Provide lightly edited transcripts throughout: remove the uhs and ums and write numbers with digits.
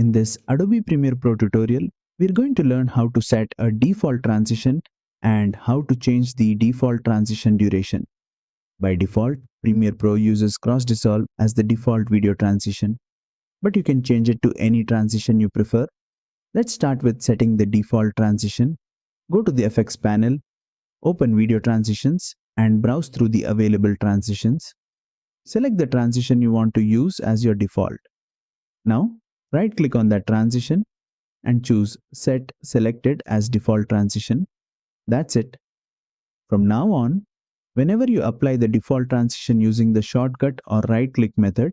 In this Adobe Premiere Pro tutorial, we're going to learn how to set a default transition and how to change the default transition duration. By default, Premiere Pro uses cross dissolve as the default video transition, but you can change it to any transition you prefer. Let's start with setting the default transition. Go to the effects panel, open video transitions, and browse through the available transitions. Select the transition you want to use as your default. Now, right-click on that transition and choose Set Selected as Default Transition. That's it. From now on, whenever you apply the default transition using the shortcut or right-click method,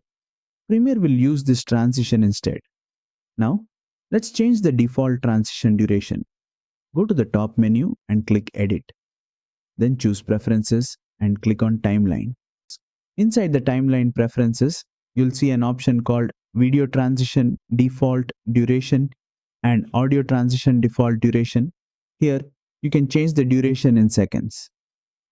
Premiere will use this transition instead. Now, let's change the default transition duration. Go to the top menu and click Edit. Then choose Preferences and click on Timeline. Inside the timeline preferences, you'll see an option called Video Transition Default Duration and Audio Transition Default Duration. Here, you can change the duration in seconds.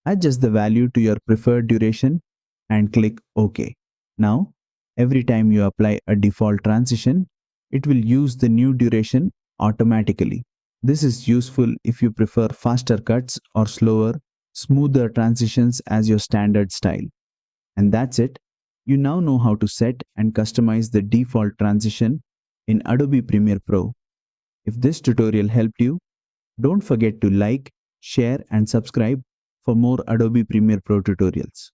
Adjust the value to your preferred duration and click OK. Now, every time you apply a default transition, it will use the new duration automatically. This is useful if you prefer faster cuts or slower, smoother transitions as your standard style. And that's it. You now know how to set and customize the default transition in Adobe Premiere Pro. If this tutorial helped you, don't forget to like, share, and subscribe for more Adobe Premiere Pro tutorials.